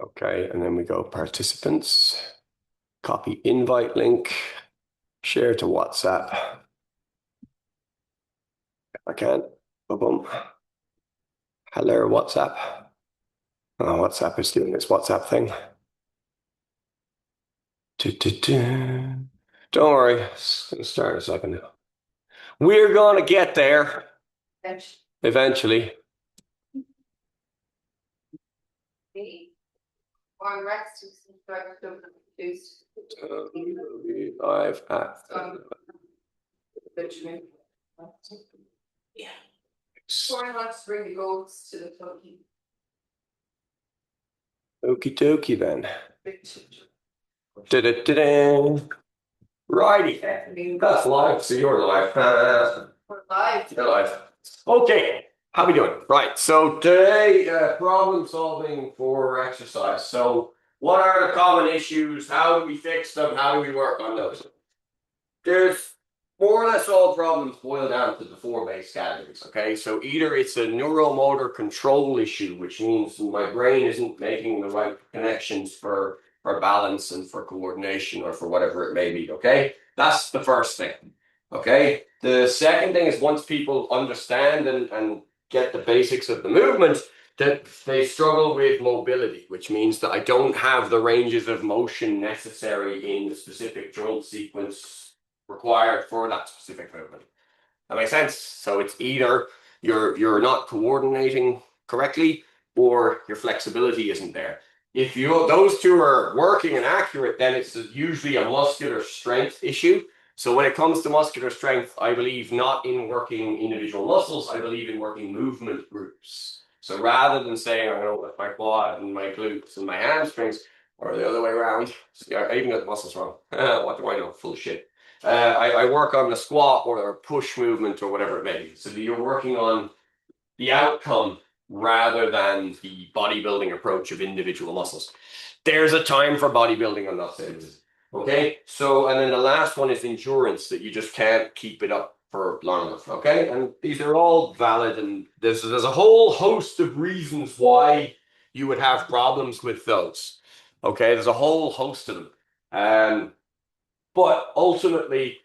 Okay, and then we go participants, copy invite link, share to WhatsApp. I can. Boom. Hello, WhatsApp. Oh, WhatsApp is doing its WhatsApp thing. Don't worry, it's gonna start in a second. We're gonna get there eventually. Live at Yeah. Someone wants to bring the goats to the turkey. Okie dokie then. Da-da-da-da. Righty. That's live, so you're live. We're live. You're live. Okay, how we doing? Right, so today, problem solving for exercise. So what are the common issues? How do we fix them? How do we work on those? There's more or less all problems boil down to the four base categories, okay? So either it's a neuromotor control issue, which means my brain isn't making the right connections for balance and for coordination or for whatever it may be, okay? That's the first thing, okay? The second thing is once people understand and get the basics of the movement, that they struggle with mobility, which means that I don't have the ranges of motion necessary in the specific joint sequence required for that specific movement. That makes sense? So it's either you're not coordinating correctly or your flexibility isn't there. If those two are working and accurate, then it's usually a muscular strength issue. So when it comes to muscular strength, I believe not in working individual muscles, I believe in working movement groups. So rather than saying I'm going to work my quad and my glutes and my hamstrings, or the other way around, I even got the muscles wrong. What do I know? Full of shit. I work on the squat or a push movement or whatever it may be. So you're working on the outcome rather than the bodybuilding approach of individual muscles. There's a time for bodybuilding, I'm not saying this. Okay, so and then the last one is endurance, that you just can't keep it up for long enough. Okay, and these are all valid, and there's a whole host of reasons why you would have problems with those. Okay, there's a whole host of them. But ultimately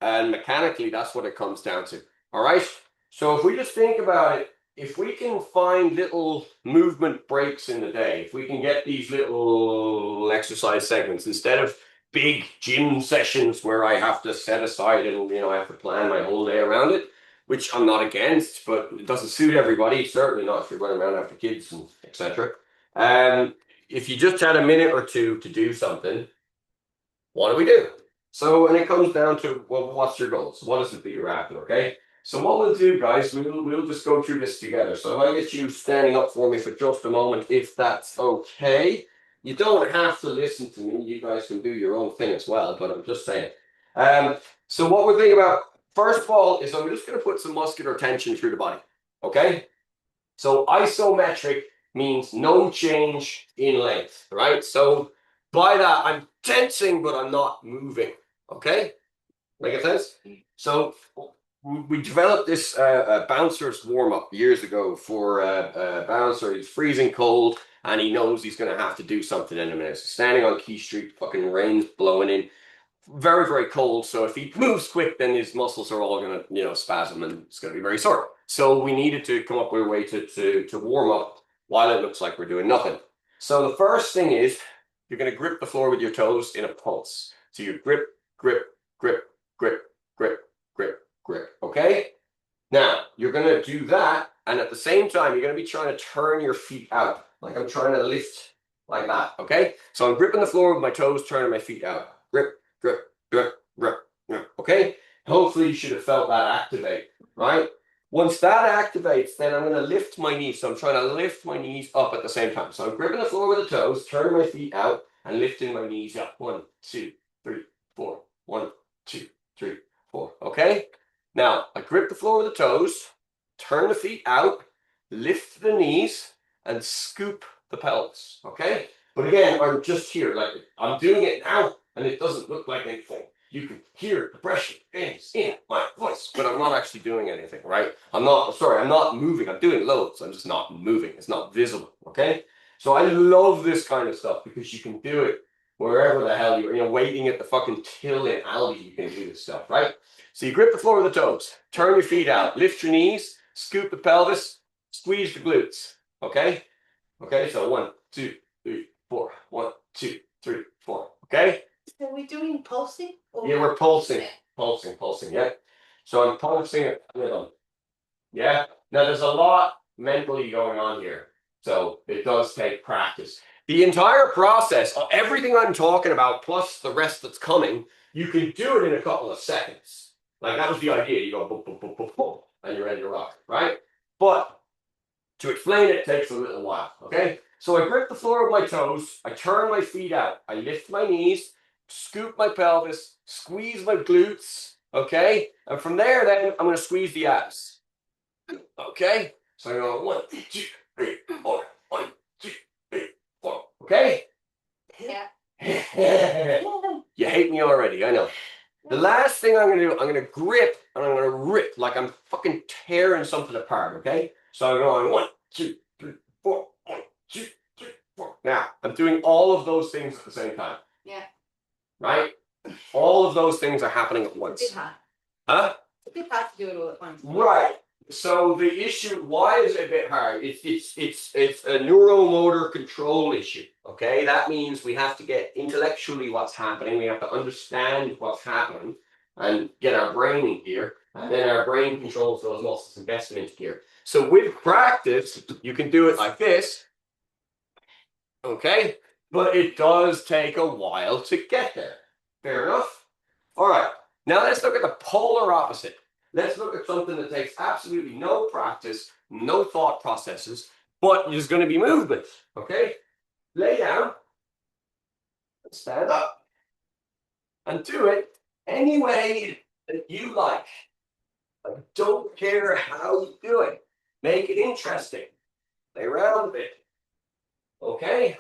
and mechanically, that's what it comes down to. All right. So if we just think about it, if we can find little movement breaks in the day, if we can get these little exercise segments instead of big gym sessions where I have to set aside and I have to plan my whole day around it, which I'm not against, but it doesn't suit everybody. Certainly not if you're running around after kids and etc. If you just had a minute or two to do something, what do we do? So, and it comes down to, well, what's your goals? What is it that you're after, okay? So what we'll do, guys, we'll just go through this together. So if I get you standing up for me for just a moment, if that's okay. You don't have to listen to me. You guys can do your own thing as well, but I'm just saying. So what we're thinking about, first of all, is I'm just going to put some muscular tension through the body, okay? So isometric means no change in length, right? So by that, I'm tensing, but I'm not moving. Okay, make sense? So we developed this bouncer's warm up years ago for a bouncer. He's freezing cold, and he knows he's going to have to do something in a minute. So standing on Key Street, fucking rain's blowing in, very very cold. So if he moves quick, then his muscles are all going to spasm, and it's going to be very sore. So we needed to come up with a way to warm up while it looks like we're doing nothing. So the first thing is you're going to grip the floor with your toes in a pulse. So you grip, grip, grip, grip, grip, grip, grip. Okay? Now, you're going to do that, and at the same time, you're going to be trying to turn your feet out. Like I'm trying to lift like that. Okay? So I'm gripping the floor with my toes, turning my feet out. Grip, grip, grip, grip, grip. Okay? Hopefully, you should have felt that activate, right? Once that activates, then I'm going to lift my knees. So I'm trying to lift my knees up at the same time. So I'm gripping the floor with the toes, turning my feet out, and lifting my knees up. 1, 2, 3, 4. 1, 2, 3, 4. Okay? Now, I grip the floor with the toes, turn the feet out, lift the knees, and scoop the pelvis. Okay? But again, I'm just here. Like I'm doing it now, and it doesn't look like anything. You can hear the pressure is in my voice, but I'm not actually doing anything, right? I'm not moving. I'm doing loads. I'm just not moving. It's not visible, okay? So I love this kind of stuff because you can do it wherever the hell you're, waiting at the fucking till in Aldi, you can do this stuff, right? So you grip the floor with the toes, turn your feet out, lift your knees, scoop the pelvis, squeeze the glutes. Okay? Okay, so 1, 2, 3, 4. 1, 2, 3, 4. Okay? Are we doing pulsing? Yeah, we're pulsing, yeah. So I'm pulsing it with them. Yeah. Now there's a lot mentally going on here. So it does take practice. The entire process of everything I'm talking about, plus the rest that's coming, you can do it in a couple of seconds. Like that was the idea. You go boom, boom, boom, boom, boom, and you're ready to rock, right? But to explain it takes a little while. Okay. So I grip the floor with my toes, I turn my feet out, I lift my knees, scoop my pelvis, squeeze my glutes, okay? And from there, then I'm going to squeeze the abs. Okay? So I go 1, 2, 3, 4, 1, 2, 3, 4. Okay? Yeah. You hate me already, I know. The last thing I'm going to do, I'm going to grip and I'm going to rip like I'm fucking tearing something apart, okay? So I'm going 1, 2, 3, 4, 1, 2, 3, 4. Now, I'm doing all of those things at the same time. Yeah. Right? All of those things are happening at once. It's a bit hard. Huh? It's a bit hard to do it all at once. Right. So the issue, why is it a bit hard? It's a neuromotor control issue. Okay, that means we have to get intellectually what's happening. We have to understand what's happening and get our brain in gear, and then our brain controls those muscles and gets them into gear. So with practice, you can do it like this. Okay, but it does take a while to get there. Fair enough. All right. Now let's look at the polar opposite. Let's look at something that takes absolutely no practice, no thought processes, but there's going to be movement. Okay? Lay down, and stand up, and do it any way that you like. I don't care how you do it. Make it interesting. Lay around a bit. Okay?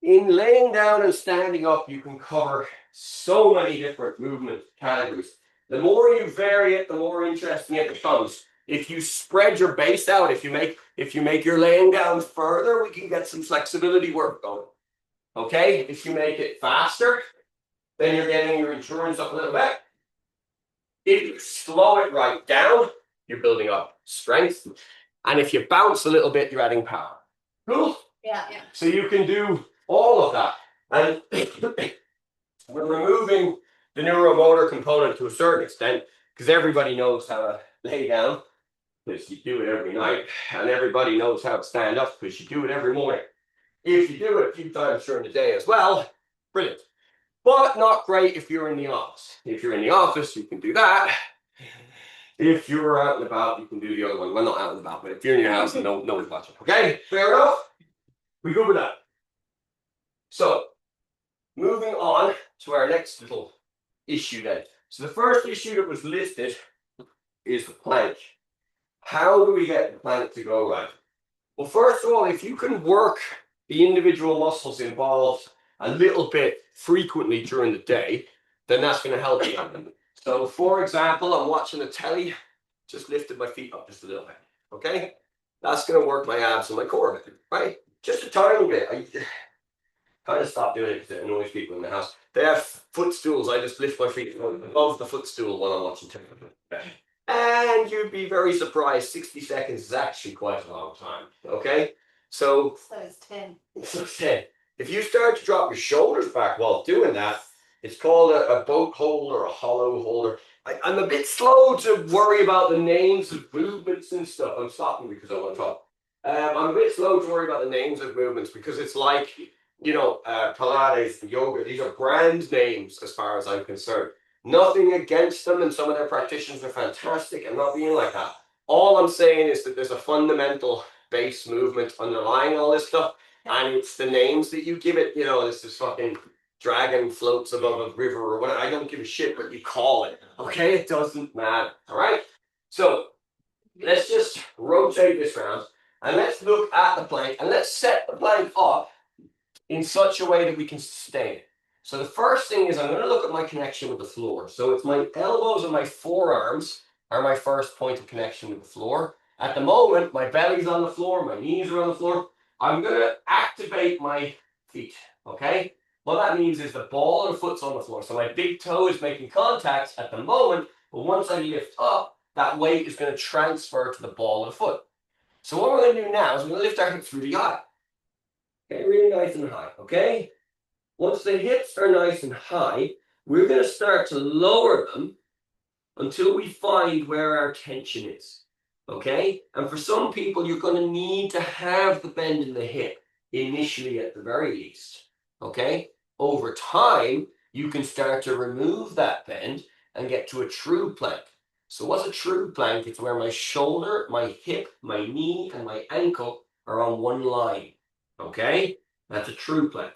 In laying down and standing up, you can cover so many different movement categories. The more you vary it, the more interesting it becomes. If you spread your base out, if you make your laying down further, we can get some flexibility work going. Okay? If you make it faster, then you're getting your endurance up a little bit. If you slow it right down, you're building up strength. And if you bounce a little bit, you're adding power. Cool? Yeah. Yeah. So you can do all of that. And we're removing the neuromotor component to a certain extent because everybody knows how to lay down because you do it every night, and everybody knows how to stand up because you do it every morning. If you do it a few times during the day as well, brilliant. But not great if you're in the office. If you're in the office, you can do that. If you're out and about, you can do the other one. Well, not out and about, but if you're in your house and no one's watching. Okay, fair enough? We good with that? So, moving on to our next little issue then. So the first issue that was listed is the plank. How do we get the plank to go right? Well, first of all, if you can work the individual muscles involved a little bit frequently during the day, then that's going to help you. So, for example, I'm watching the telly, just lifted my feet up just a little bit. Okay? That's going to work my abs and my core a bit, right? Just a tiny bit. I kind of stopped doing it because it annoys people in the house. They have footstools. I just lift my feet above the footstool while I'm watching television. And you'd be very surprised, 60 seconds is actually quite a long time. Okay? So it's 10. So 10. If you start to drop your shoulders back while doing that, it's called a boat hold or a hollow holder. I'm a bit slow to worry about the names of movements and stuff. I'm stopping because I want to talk. I'm a bit slow to worry about the names of movements because it's like, Pilates, yoga, these are brand names as far as I'm concerned. Nothing against them, and some of their practitioners are fantastic. I'm not being like that. All I'm saying is that there's a fundamental base movement underlying all this stuff, and it's the names that you give it. This fucking dragon floats above a river or whatever. I don't give a shit what you call it. Okay, it doesn't matter. All right. So let's just rotate this round and let's look at the plank and let's set the plank up in such a way that we can sustain it. So the first thing is I'm going to look at my connection with the floor. So it's my elbows and my forearms are my first point of connection with the floor. At the moment, my belly's on the floor, my knees are on the floor. I'm going to activate my feet, okay? What that means is the ball of the foot's on the floor. So my big toe is making contact at the moment, but once I lift up, that weight is going to transfer to the ball of the foot. So what we're going to do now is we're going to lift our hips really high. Okay, really nice and high, okay? Once the hips are nice and high, we're going to start to lower them until we find where our tension is, okay? And for some people, you're going to need to have the bend in the hip initially at the very least, okay? Over time, you can start to remove that bend and get to a true plank. So what's a true plank? It's where my shoulder, my hip, my knee, and my ankle are on one line, okay? That's a true plank.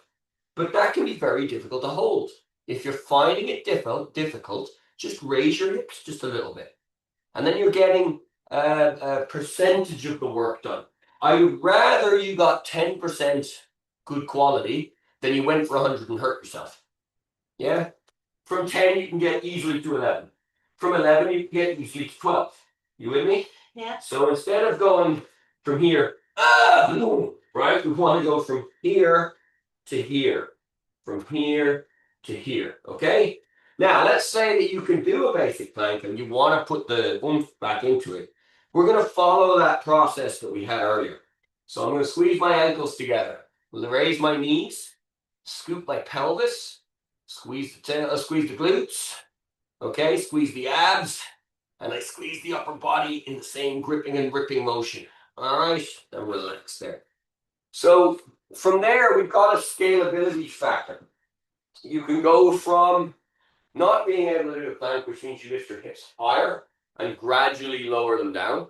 But that can be very difficult to hold. If you're finding it difficult, just raise your hips just a little bit. And then you're getting a percentage of the work done. I would rather you got 10% good quality than you went for 100 and hurt yourself. Yeah? From 10, you can get easily to 11. From 11, you can get easily to 12. You with me? Yeah. So instead of going from here, right, we want to go from here to here, from here to here, okay? Now, let's say that you can do a basic plank and you want to put the oomph back into it. We're going to follow that process that we had earlier. So I'm going to squeeze my ankles together. We'll raise my knees, scoop my pelvis, squeeze the glutes, okay? Squeeze the abs, and I squeeze the upper body in the same gripping and ripping motion. All right, and relax there. So from there, we've got a scalability factor. You can go from not being able to do a plank, which means you lift your hips higher and gradually lower them down,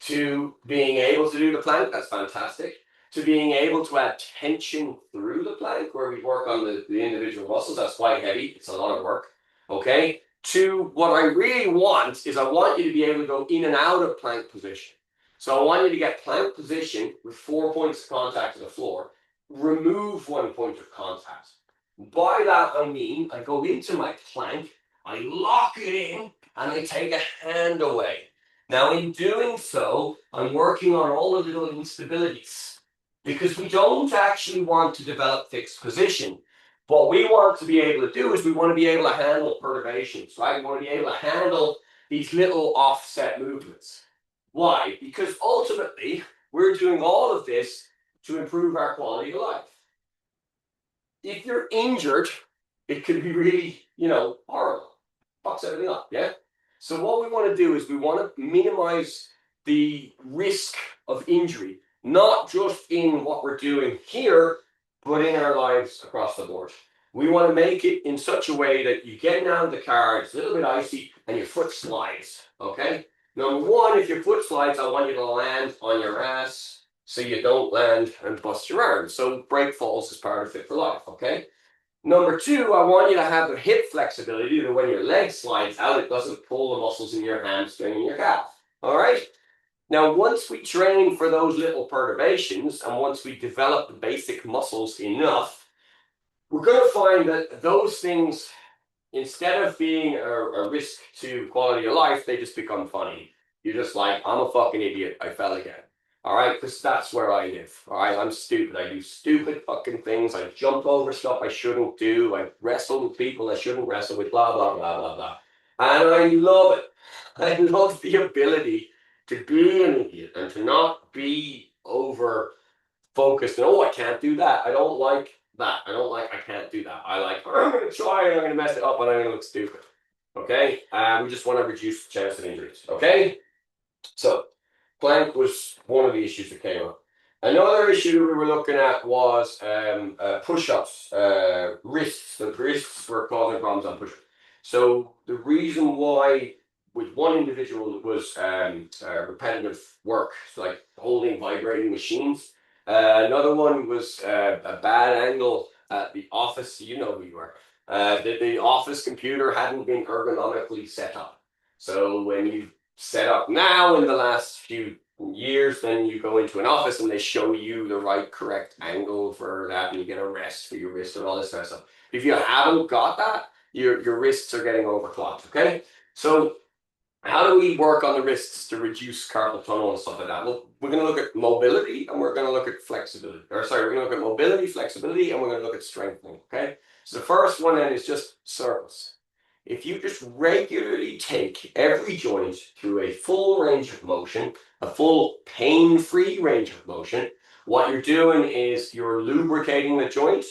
to being able to do the plank, that's fantastic, to being able to add tension through the plank, where we work on the individual muscles, that's quite heavy, it's a lot of work, okay? To what I really want is I want you to be able to go in and out of plank position. So I want you to get plank position with 4 points of contact to the floor, remove 1 point of contact. By that I mean I go into my plank, I lock it in, and I take a hand away. Now in doing so, I'm working on all the little instabilities, because we don't actually want to develop fixed position. What we want to be able to do is we want to be able to handle perturbations, right? We want to be able to handle these little offset movements. Why? Because ultimately, we're doing all of this to improve our quality of life. If you're injured, it could be really, horrible. Fucks everything up, yeah? So what we want to do is we want to minimize the risk of injury, not just in what we're doing here, but in our lives across the board. We want to make it in such a way that you get out of the car, it's a little bit icy, and your foot slides, okay? Number one, if your foot slides, I want you to land on your ass so you don't land and bust your arm. So break falls is part of Fit for Life, okay? Number two, I want you to have the hip flexibility that when your leg slides out, it doesn't pull the muscles in your hamstring and your calf, all right? Now, once we train for those little perturbations, and once we develop the basic muscles enough, we're going to find that those things, instead of being a risk to quality of life, they just become funny. You're just like, I'm a fucking idiot, I fell again. All right, because that's where I live. All right, I'm stupid. I do stupid fucking things. I jump over stuff I shouldn't do. I wrestle with people I shouldn't wrestle with, blah, blah, blah, blah, blah. And I love it. I love the ability to be an idiot and to not be over focused. And, I can't do that. I don't like that. I can't do that. I like, I'm going to try and I'm going to mess it up and I'm going to look stupid. Okay? We just want to reduce the chance of injuries. Okay? So, plank was one of the issues that came up. Another issue we were looking at was push-ups, wrists. The wrists were causing problems on push-ups. So the reason why with one individual was repetitive work, so like holding vibrating machines. Another one was a bad angle at the office. You know who you are. The office computer hadn't been ergonomically set up. So when you set up now in the last few years, then you go into an office and they show you the right correct angle for that, and you get a rest for your wrist and all this kind of stuff. If you haven't got that, your wrists are getting overclocked, okay? So How do we work on the wrists to reduce carpal tunnel and stuff like that? Well, we're going to look at mobility and we're going to look at flexibility. Or sorry, we're going to look at mobility, flexibility, and we're going to look at strengthening. Okay. So the first one then is just circles. If you just regularly take every joint through a full range of motion, a full pain-free range of motion, what you're doing is you're lubricating the joint.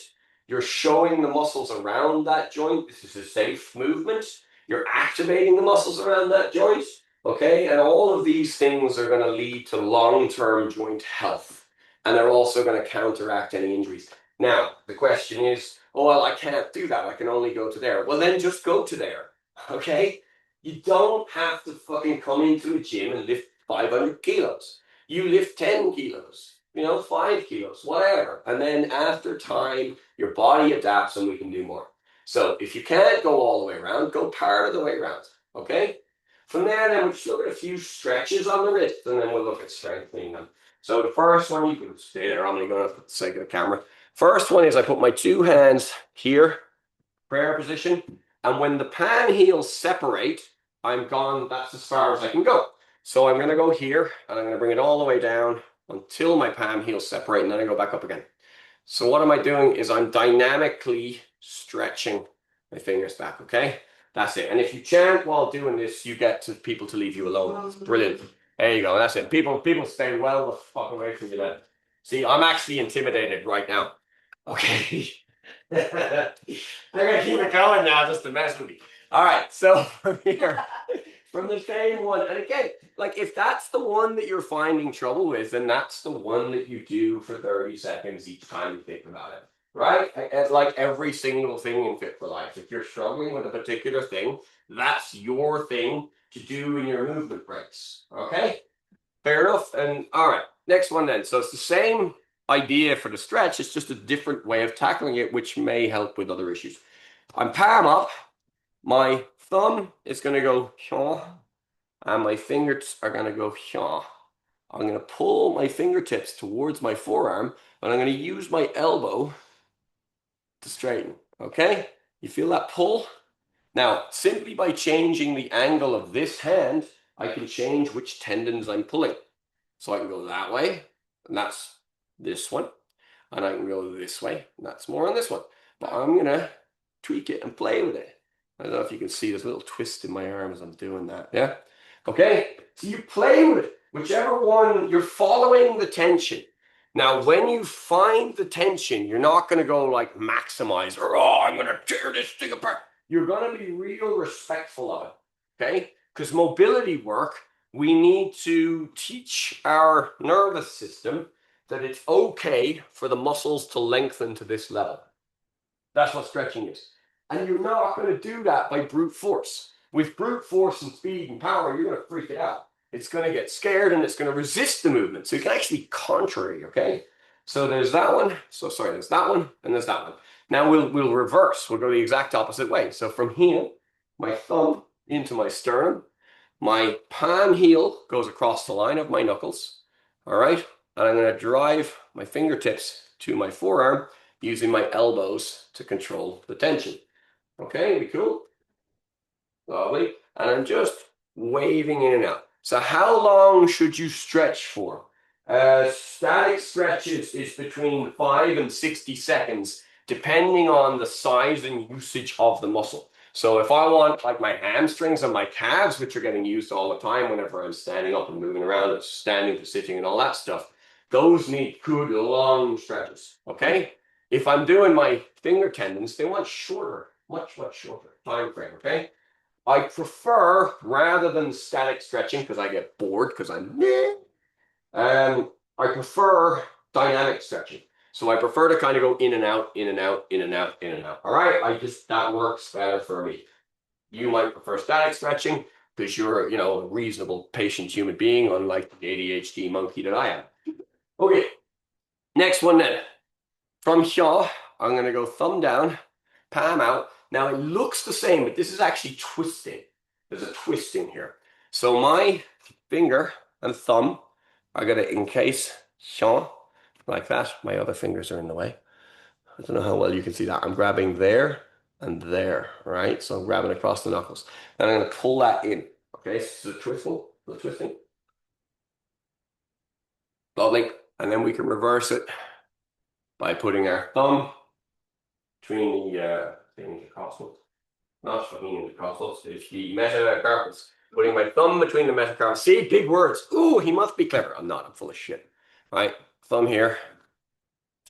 You're showing the muscles around that joint. This is a safe movement. You're activating the muscles around that joint, okay? And all of these things are going to lead to long-term joint health. And they're also going to counteract any injuries. Now, the question is, oh, well, I can't do that. I can only go to there. Well, then just go to there, okay? You don't have to fucking come into a gym and lift 500 kilos. You lift 10 kilos, 5 kilos, whatever. And then after time, your body adapts and we can do more. So if you can't go all the way around, go part of the way around, okay? From there, then we'll just look at a few stretches on the wrist, and then we'll look at strengthening them. So the first one, you can stay there. I'm only going to, for the sake of the camera. First one is I put my 2 hands here, prayer position, and when the palm heels separate, I'm gone. That's as far as I can go. So I'm going to go here, and I'm going to bring it all the way down until my palm heels separate, and then I go back up again. So what am I doing is I'm dynamically stretching my fingers back, okay? That's it. And if you chant while doing this, you get to people to leave you alone. It's brilliant. There you go. That's it. People stay well the fuck away from you then. See, I'm actually intimidated right now. Okay. They're gonna keep it going now just to mess with me. All right, so from here, from the same one, and again, like if that's the one that you're finding trouble with, then that's the one that you do for 30 seconds each time you think about it, right? And like every single thing in Fit for Life, if you're struggling with a particular thing, that's your thing to do in your movement breaks, okay? Fair enough. And all right, next one then. So it's the same idea for the stretch, it's just a different way of tackling it, which may help with other issues. I'm palm up, my thumb is going to go here, and my fingers are going to go here. I'm going to pull my fingertips towards my forearm, and I'm going to use my elbow to straighten, okay? You feel that pull? Now, simply by changing the angle of this hand, I can change which tendons I'm pulling. So I can go that way, and that's this one, and I can go this way, and that's more on this one. But I'm going to tweak it and play with it. I don't know if you can see this little twist in my arm as I'm doing that, yeah? Okay, so you play with it. Whichever one, you're following the tension. Now, when you find the tension, you're not going to go like maximize, or oh, I'm going to tear this thing apart. You're going to be real respectful of it, okay? Because mobility work, we need to teach our nervous system that it's okay for the muscles to lengthen to this level. That's what stretching is. And you're not going to do that by brute force. With brute force and speed and power, you're going to freak it out. It's going to get scared and it's going to resist the movement. So you can actually contrary, okay? So there's that one. So sorry, there's that one and there's that one. Now we'll reverse. We'll go the exact opposite way. So from here, my thumb into my sternum. My palm heel goes across the line of my knuckles. All right? And I'm going to drive my fingertips to my forearm using my elbows to control the tension. Okay, we cool? Lovely. And I'm just waving in and out. So how long should you stretch for? Static stretches is between 5 and 60 seconds, depending on the size and usage of the muscle. So if I want like my hamstrings and my calves, which are getting used all the time whenever I'm standing up and moving around, and standing to sitting and all that stuff, those need good long stretches, okay? If I'm doing my finger tendons, they want shorter, much shorter time frame, okay? I prefer, rather than static stretching, because I get bored, because I prefer dynamic stretching. So I prefer to kind of go in and out, in and out, in and out, in and out. All right, that works better for me. You might prefer static stretching because you're, a reasonable, patient human being, unlike the ADHD monkey that I am. Okay, next one then. From here, I'm going to go thumb down, palm out. Now it looks the same, but this is actually twisting. There's a twisting here. So my finger and thumb are going to encase here, like that. My other fingers are in the way. I don't know how well you can see that. I'm grabbing there and there, right? So I'm grabbing across the knuckles. And I'm going to pull that in. Okay, so the twisting. Lovely. And then we can reverse it by putting our thumb between the intercostals. Not between intercostals, it's the metacarpals. Putting my thumb between the metacarpals. See, big words. Ooh, he must be clever. I'm not, I'm full of shit. Right? Thumb here,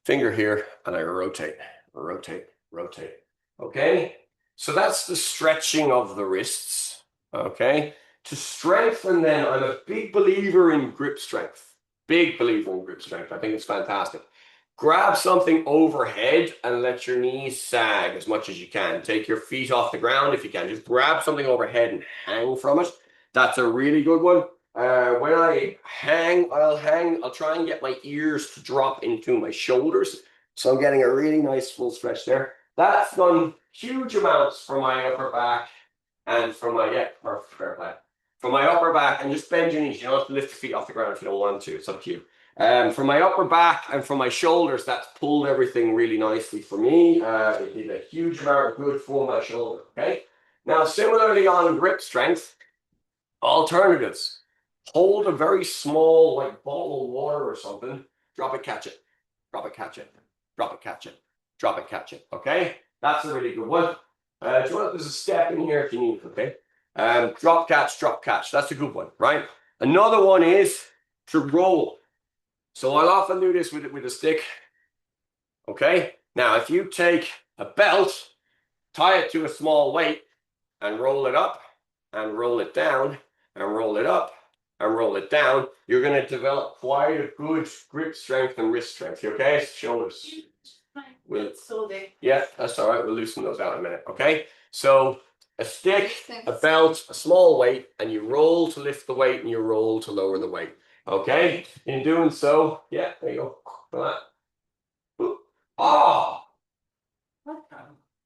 finger here, and I rotate, rotate, rotate. Okay? So that's the stretching of the wrists. Okay? To strengthen, then, I'm a big believer in grip strength. Big believer in grip strength. I think it's fantastic. Grab something overhead and let your knees sag as much as you can. Take your feet off the ground if you can. Just grab something overhead and hang from it. That's a really good one. When I hang, I'll try and get my ears to drop into my shoulders. So I'm getting a really nice full stretch there. That's done huge amounts for my upper back and for my, yeah, perfect, fair play. For my upper back, and just bend your knees. You don't have to lift your feet off the ground if you don't want to. It's up to you. For my upper back and for my shoulders, that's pulled everything really nicely for me. It did a huge amount of good for my shoulder. Okay. Now, similarly on grip strength, alternatives. Hold a very small, like bottle of water or something. Drop it, catch it. Drop it, catch it. Drop it, catch it. Drop it, catch it. Okay. That's a really good one. Do you want? There's a step in here if you need it. Okay. Drop catch, drop catch. That's a good one, right? Another one is to roll. So I'll often do this with a stick. Okay. Now, if you take a belt, tie it to a small weight, and roll it up, and roll it down, and roll it up, and roll it down, you're going to develop quite a good grip strength and wrist strength. Okay. Shoulders. So they. Yeah, that's all right. We'll loosen those out in a minute. Okay. So a stick, a belt, a small weight, and you roll to lift the weight and you roll to lower the weight. Okay. In doing so, yeah, there you go. Like that. Oh,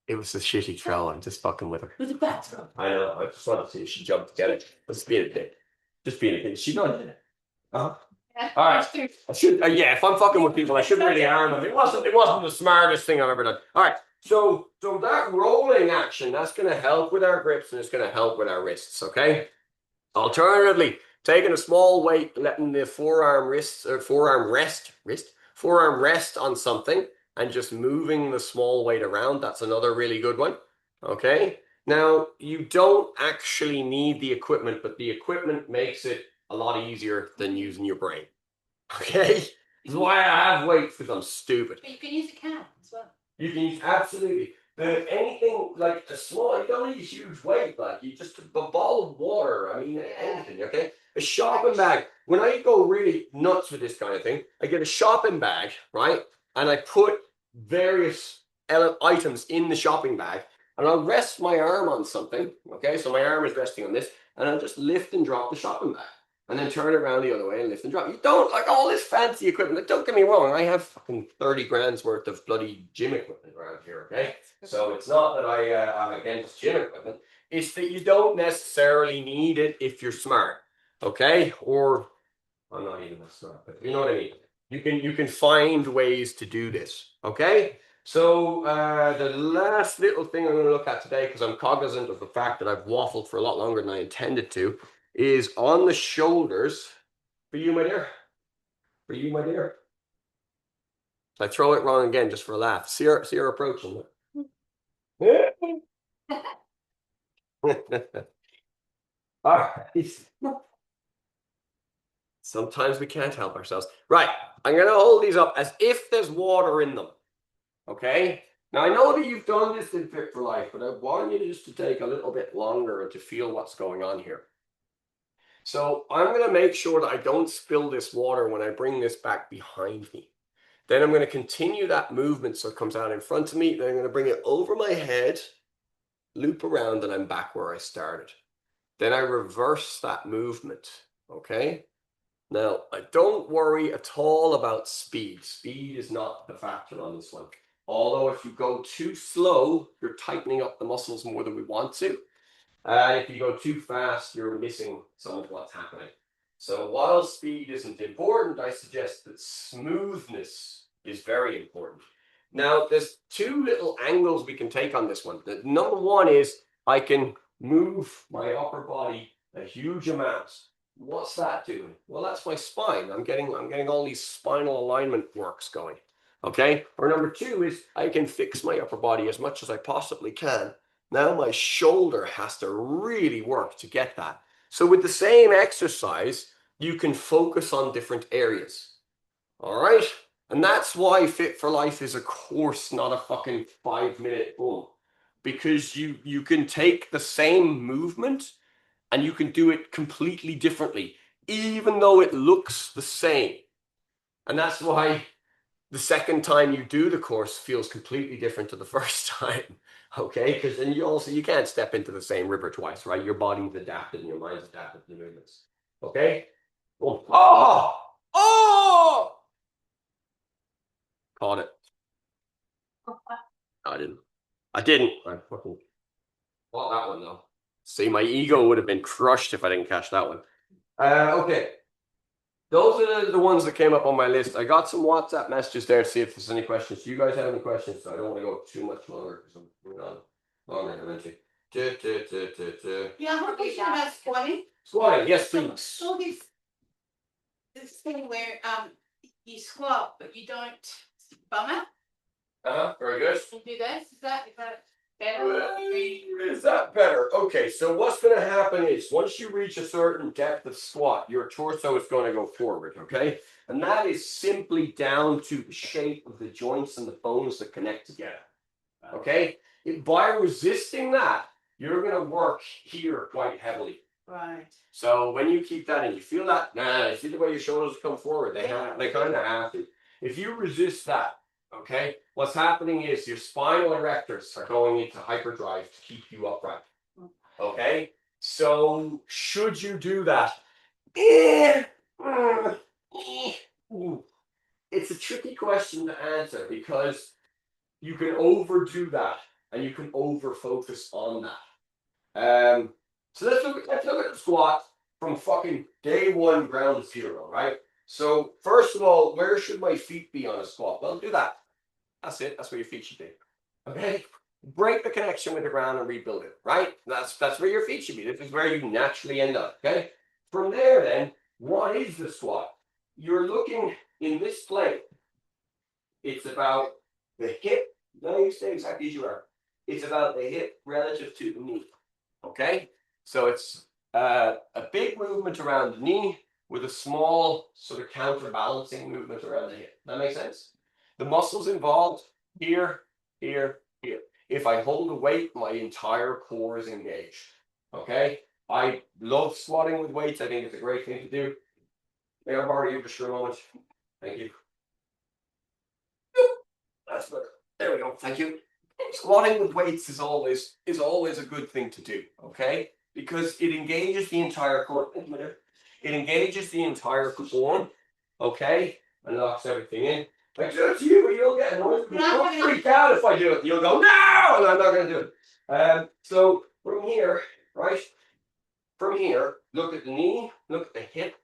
it was a shitty throw. I'm just fucking with her. With a bad throw. I know. I just wanted to see if she jumped to get it. Just being a dick. Just being a dick. She not did it. Uh-huh. Yeah, All right. I should. Yeah, if I'm fucking with people, I shouldn't really harm them. It wasn't the smartest thing I've ever done. All right. So that rolling action, that's going to help with our grips and it's going to help with our wrists. Okay. Alternatively, taking a small weight, letting the forearm rest on something, and just moving the small weight around. That's another really good one. Okay. Now you don't actually need the equipment, but the equipment makes it a lot easier than using your brain. Okay. This is why I have weights, because I'm stupid. But you can use a can as well. You can use absolutely. But anything like a small, you don't need a huge weight, like you just a bottle of water. I mean, anything, okay? A shopping bag. When I go really nuts with this kind of thing, I get a shopping bag, right? And I put various items in the shopping bag, and I'll rest my arm on something, okay? So my arm is resting on this, and I'll just lift and drop the shopping bag. And then turn it around the other way and lift and drop. You don't like all this fancy equipment. Like, don't get me wrong, I have fucking 30 grand's worth of bloody gym equipment around here, okay? So it's not that I'm against gym equipment. It's that you don't necessarily need it if you're smart, okay? Or I'm not even that smart, but you know what I mean. You can find ways to do this, okay? So the last little thing I'm going to look at today, because I'm cognizant of the fact that I've waffled for a lot longer than I intended to, is on the shoulders. For you, my dear. For you, my dear. I throw it wrong again just for a laugh. See her approaching. All right. Sometimes we can't help ourselves. Right. I'm going to hold these up as if there's water in them. Okay. Now, I know that you've done this in Fit for Life, but I want you just to take a little bit longer and to feel what's going on here. So I'm going to make sure that I don't spill this water when I bring this back behind me. Then I'm going to continue that movement so it comes out in front of me. Then I'm going to bring it over my head, loop around, and I'm back where I started. Then I reverse that movement, okay? Now, I don't worry at all about speed. Speed is not the factor on this one. Although if you go too slow, you're tightening up the muscles more than we want to. If you go too fast, you're missing some of what's happening. So while speed isn't important, I suggest that smoothness is very important. Now, there's two little angles we can take on this one. The number one is I can move my upper body a huge amount. What's that doing? Well, that's my spine. I'm getting all these spinal alignment works going. Okay. Or number two is I can fix my upper body as much as I possibly can. Now my shoulder has to really work to get that. So with the same exercise, you can focus on different areas. All right. And that's why Fit for Life is a course, not a fucking 5-minute boom. Because you can take the same movement and you can do it completely differently, even though it looks the same. And that's why the second time you do the course feels completely different to the first time. Okay, because then you can't step into the same river twice, right? Your body's adapted and your mind's adapted to the movements. Okay. Well, oh, caught it. No, I didn't. I fucking caught that one though. See, my ego would have been crushed if I didn't catch that one. Okay. Those are the ones that came up on my list. I got some WhatsApp messages there to see if there's any questions. Do you guys have any questions? So I don't want to go too much longer because I'm going on longer than I meant to. Yeah, I have a question about squatting. Squatting, yes, please. So this thing where you squat but you don't bum it. Very good. You do this. Is that better? Is that better? Okay, so what's going to happen is once you reach a certain depth of squat, your torso is going to go forward, okay? And that is simply down to the shape of the joints and the bones that connect together, okay? By resisting that, you're going to work here quite heavily. Right. So when you keep that in, you feel that, you see the way your shoulders come forward, they kind of have to. If you resist that, okay, what's happening is your spinal erectors are going into hyperdrive to keep you upright. Okay, so should you do that? It's a tricky question to answer because you can overdo that and you can over focus on that. So let's look at the squat from fucking day one, ground zero, right? So first of all, where should my feet be on a squat? Well, do that. That's it. That's where your feet should be. Okay. Break the connection with the ground and rebuild it. Right. That's where your feet should be. This is where you naturally end up. Okay. From there, then, what is the squat? You're looking in this plane. It's about the hip. No, you stay exactly as you are. It's about the hip relative to the knee. Okay. So it's a big movement around the knee with a small sort of counterbalancing movement around the hip. That makes sense? The muscles involved here, here, here. If I hold a weight, my entire core is engaged. Okay? I love squatting with weights. I think it's a great thing to do. May I borrow you just for a moment? Thank you. That's better. There we go. Thank you. Squatting with weights is always a good thing to do. Okay? Because it engages the entire core. It engages the entire core. Okay? And locks everything in. Like, that's you, you'll get annoyed. You'll freak out if I do it. You'll go, no, and I'm not going to do it. So from here, right? From here, look at the knee, look at the hip.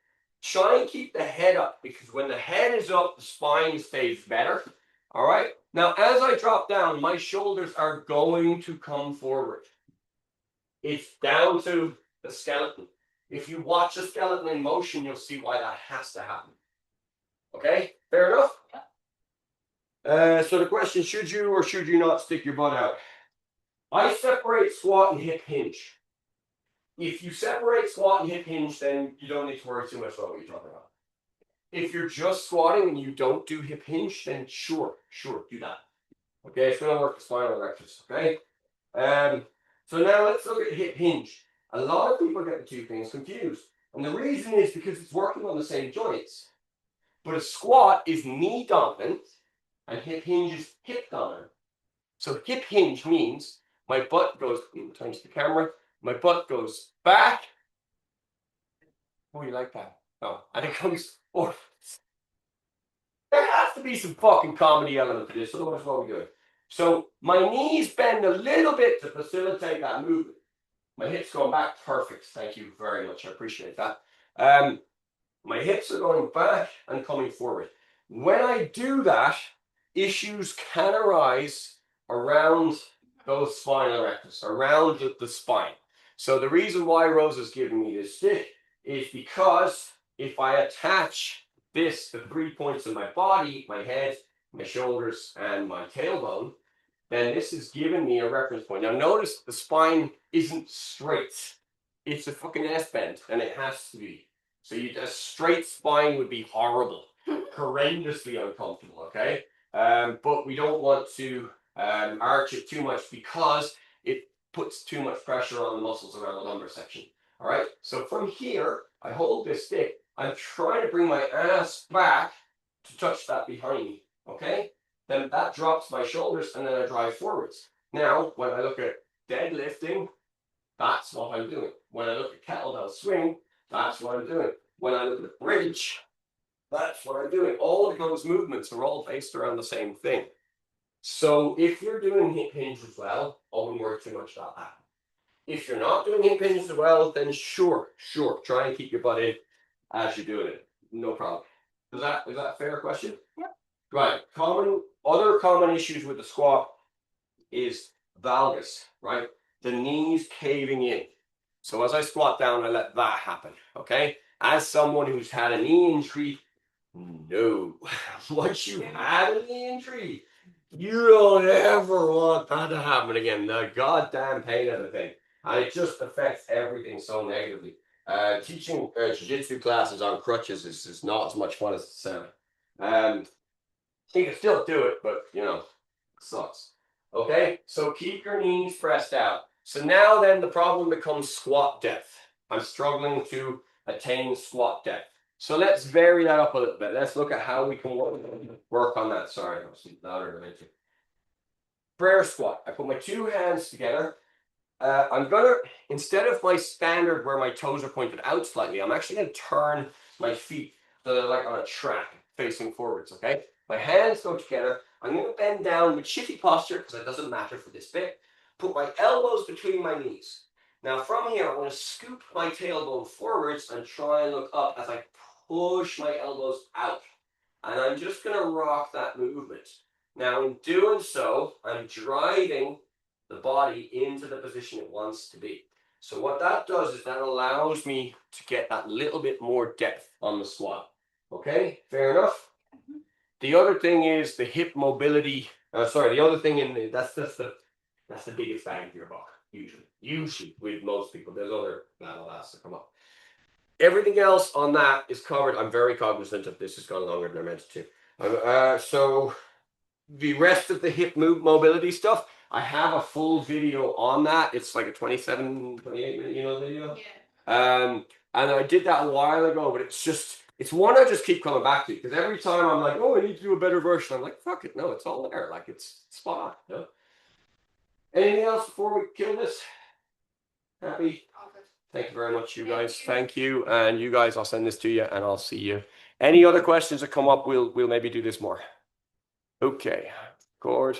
Try and keep the head up because when the head is up, the spine stays better. All right. Now, as I drop down, my shoulders are going to come forward. It's down to the skeleton. If you watch a skeleton in motion, you'll see why that has to happen. Okay, fair enough? So the question, should you or should you not stick your butt out? I separate squat and hip hinge. If you separate squat and hip hinge, then you don't need to worry too much about what you're talking about. If you're just squatting and you don't do hip hinge, then sure, do that. Okay, it's going to work the spinal erectors, okay? So now let's look at hip hinge. A lot of people get the two things confused. And the reason is because it's working on the same joints. But a squat is knee dominant and hip hinge is hip dominant. So hip hinge means my butt goes, turns the camera, my butt goes back. Oh, you like that? Oh, and it comes forward. There has to be some fucking comedy element to this, otherwise what are we doing? So my knees bend a little bit to facilitate that movement. My hips going back, perfect. Thank you very much. I appreciate that. My hips are going back and coming forward. When I do that, issues can arise around those spinal erectors, around the spine. So the reason why Rosa's giving me this stick is because if I attach this to 3 points of my body, my head, my shoulders, and my tailbone, then this is giving me a reference point. Now notice the spine isn't straight. It's a fucking S-bend, and it has to be. So a straight spine would be horrible, horrendously uncomfortable, okay? But we don't want to arch it too much because it puts too much pressure on the muscles around the lumbar section. All right, so from here, I hold this stick. I'm trying to bring my ass back to touch that behind me, okay? Then that drops my shoulders and then I drive forwards. Now, when I look at deadlifting, that's what I'm doing. When I look at kettlebell swing, that's what I'm doing. When I look at bridge, that's what I'm doing. All of those movements are all based around the same thing. So if you're doing hip hinge as well, I wouldn't worry too much about that. If you're not doing hip hinge as well, then sure, try and keep your butt in as you're doing it. No problem. Is that a fair question? Yep. Right. Other common issues with the squat is valgus, right? The knees caving in. So as I squat down, I let that happen, okay? As someone who's had a knee injury, no. Once you had a knee injury, you don't ever want that to happen again. The goddamn pain of the thing. And it just affects everything so negatively. Teaching jiu-jitsu classes on crutches is not as much fun as it sounds. You can still do it, but you know, it sucks. Okay, so keep your knees pressed out. So now then the problem becomes squat depth. I'm struggling to attain squat depth. So let's vary that up a little bit. Let's look at how we can work on that. Sorry, I was louder than I meant to. Prayer squat. I put my two hands together. I'm gonna, instead of my standard where my toes are pointed out slightly, I'm actually gonna turn my feet like on a track facing forwards, okay? My hands go together. I'm gonna bend down with shitty posture because it doesn't matter for this bit. Put my elbows between my knees. Now from here, I'm gonna scoop my tailbone forwards and try and look up as I push my elbows out. And I'm just gonna rock that movement. Now in doing so, I'm driving the body into the position it wants to be. So what that does is that allows me to get that little bit more depth on the squat. Okay, fair enough? Mm-hmm. The other thing is the hip mobility. The other thing that's the biggest bang for your buck, usually with most people. There's other battle lasts that come up. Everything else on that is covered. I'm very cognizant of this has gone longer than I meant it to. So the rest of the hip mobility stuff, I have a full video on that. It's like a 27, 28 minute, video. Yeah. And I did that a while ago, but it's one I just keep coming back to because every time I'm like, oh, I need to do a better version. I'm like, fuck it, no, it's all there. Like it's spot on. You know? Anything else before we kill this? Happy? Thank you very much, you guys. Thank you. And you guys, I'll send this to you and I'll see you. Any other questions that come up, we'll maybe do this more. Okay, Gord.